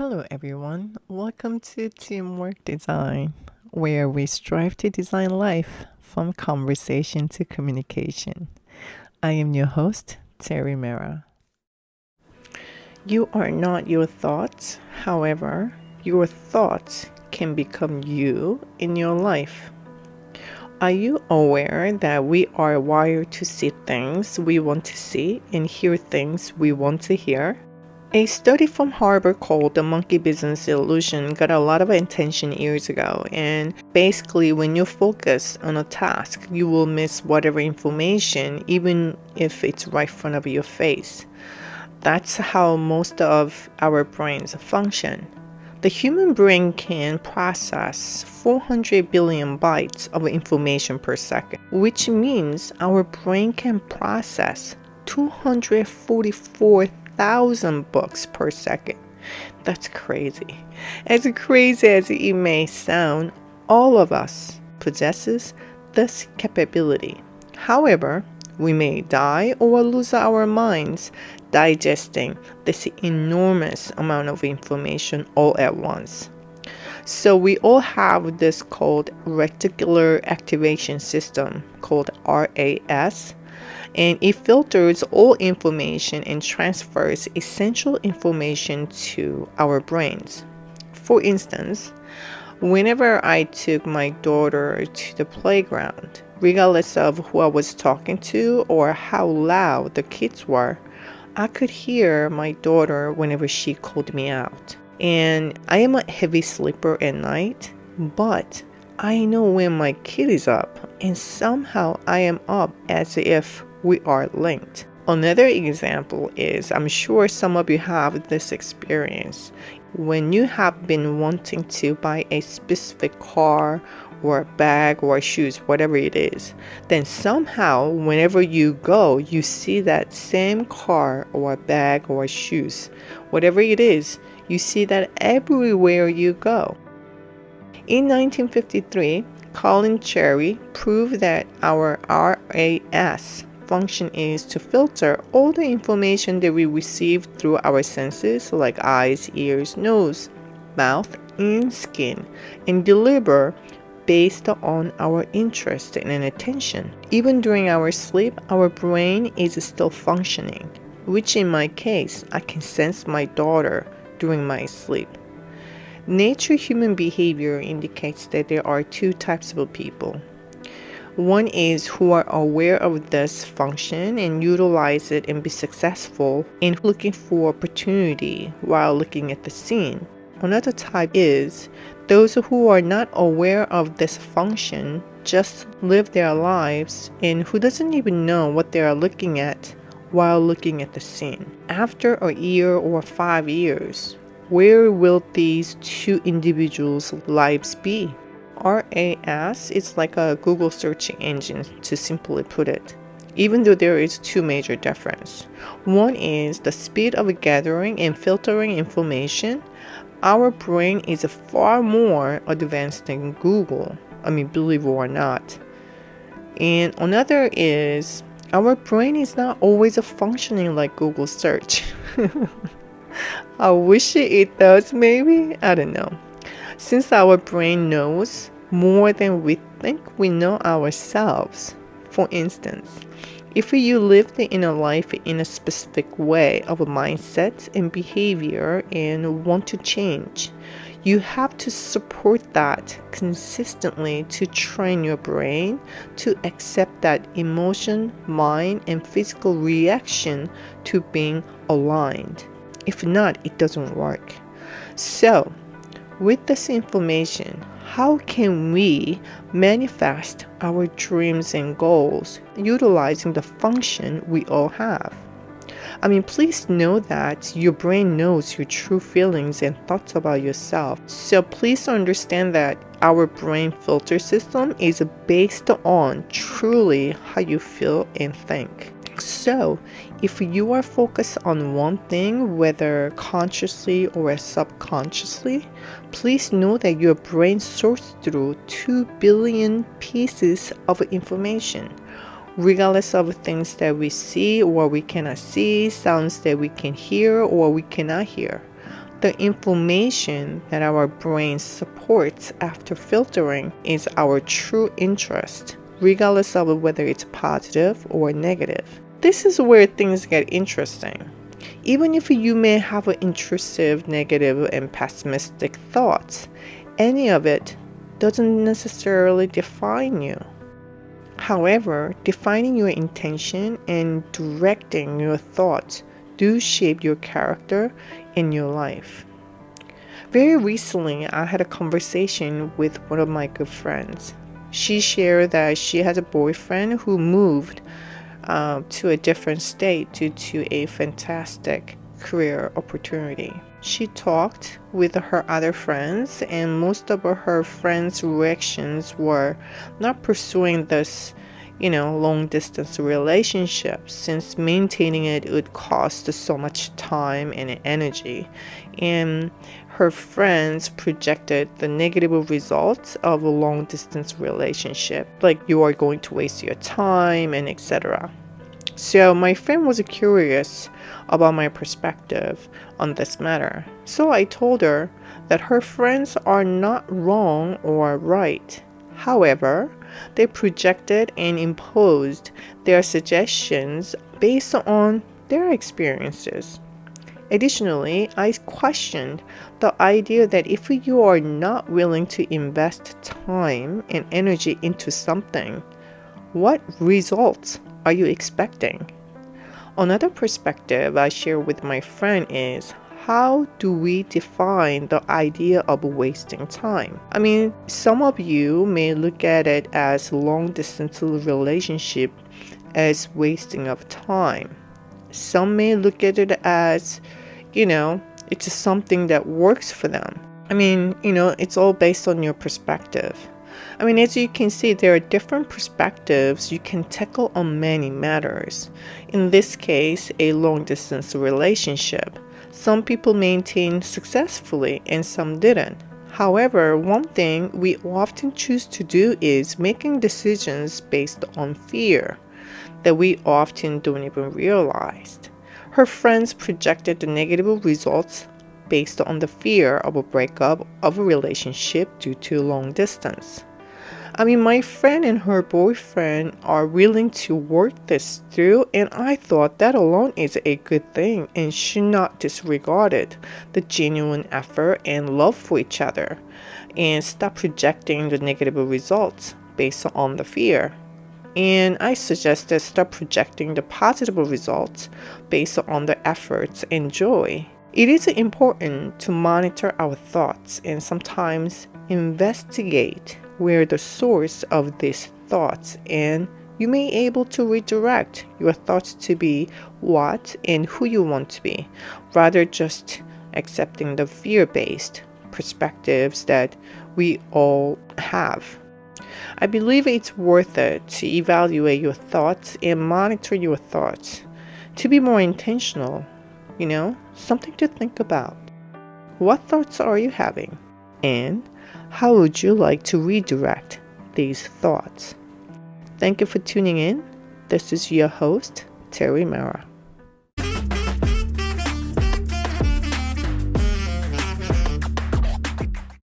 Hello, everyone. Welcome to Teamwork Design, where we strive to design life from conversation to communication. I am your host, Terry Mera. You are not your thoughts. However, your thoughts can become you in your life. Are you aware that we are wired to see things we want to see and hear things we want to hear? A study from Harvard called The Monkey Business Illusion got a lot of attention years ago, and basically when you focus on a task, you will miss whatever information, even if it's right in front of your face. That's how most of our brains function. The human brain can process 400 billion bytes of information per second, which means our brain can process 244,000 books per second. That's crazy. As crazy as it may sound, all of us possesses this capability. However, we may die or lose our minds digesting this enormous amount of information all at once. So we all have this called reticular activation system, called RAS, and it filters all information and transfers essential information to our brains. For instance, whenever I took my daughter to the playground, regardless of who I was talking to or how loud the kids were, I could hear my daughter whenever she called me out. And I am a heavy sleeper at night, but I know when my kid is up, and somehow I am up as if we are linked. Another example is, I'm sure some of you have this experience. When you have been wanting to buy a specific car or a bag or shoes, whatever it is, then somehow whenever you go, you see that same car or bag or shoes, whatever it is, you see that everywhere you go. In 1953, Colin Cherry proved that our RAS function is to filter all the information that we receive through our senses like eyes, ears, nose, mouth, and skin, and deliver based on our interest and attention. Even during our sleep, our brain is still functioning, which in my case, I can sense my daughter during my sleep. Nature human behavior indicates that there are two types of people. One is who are aware of this function and utilize it and be successful in looking for opportunity while looking at the scene. Another type is those who are not aware of this function, just live their lives and who doesn't even know what they are looking at while looking at the scene. After a year or 5 years, where will these two individuals' lives be? RAS is like a Google search engine, to simply put it, even though there is two major differences. One is the speed of gathering and filtering information. Our brain is far more advanced than Google, believe it or not. And another is our brain is not always functioning like Google search. I wish it does, maybe. I don't know. Since our brain knows more than we think we know ourselves. For instance, if you lived in a life in a specific way of a mindset and behavior and want to change, you have to support that consistently to train your brain to accept that emotion, mind, and physical reaction to being aligned. If not, it doesn't work. So, with this information, how can we manifest our dreams and goals utilizing the function we all have? Please know that your brain knows your true feelings and thoughts about yourself. So please understand that our brain filter system is based on truly how you feel and think. So, if you are focused on one thing, whether consciously or subconsciously, please know that your brain sorts through 2 billion pieces of information, regardless of things that we see or we cannot see, sounds that we can hear or we cannot hear. The information that our brain supports after filtering is our true interest, regardless of whether it's positive or negative. This is where things get interesting. Even if you may have intrusive, negative, and pessimistic thoughts, any of it doesn't necessarily define you. However, defining your intention and directing your thoughts do shape your character in your life. Very recently, I had a conversation with one of my good friends. She shared that she has a boyfriend who moved to a different state due to a fantastic career opportunity. She talked with her other friends, and most of her friends' reactions were not pursuing this, long distance relationship, since maintaining it would cost so much time and energy. And her friends projected the negative results of a long distance relationship, like you are going to waste your time and etc. So my friend was curious about my perspective on this matter. So I told her that her friends are not wrong or right. However, they projected and imposed their suggestions based on their experiences. Additionally, I questioned the idea that if you are not willing to invest time and energy into something, what results are you expecting? Another perspective I share with my friend is, how do we define the idea of wasting time? I mean, some of you may look at it as long distance relationship as wasting of time. Some may look at it as, it's something that works for them. I mean, it's all based on your perspective. I mean, as you can see, there are different perspectives you can tackle on many matters. In this case, a long-distance relationship. Some people maintained successfully and some didn't. However, one thing we often choose to do is making decisions based on fear that we often don't even realize. Her friends projected the negative results based on the fear of a breakup of a relationship due to long distance. I mean, my friend and her boyfriend are willing to work this through, and I thought that alone is a good thing and should not disregard the genuine effort and love for each other, and stop projecting the negative results based on the fear. And I suggested stop projecting the positive results based on the efforts and joy. It is important to monitor our thoughts and sometimes investigate where the source of these thoughts, and you may be able to redirect your thoughts to be what and who you want to be, rather just accepting the fear-based perspectives that we all have. I believe it's worth it to evaluate your thoughts and monitor your thoughts to be more intentional, something to think about. What thoughts are you having? And how would you like to redirect these thoughts? Thank you for tuning in. This is your host, Terry Mara.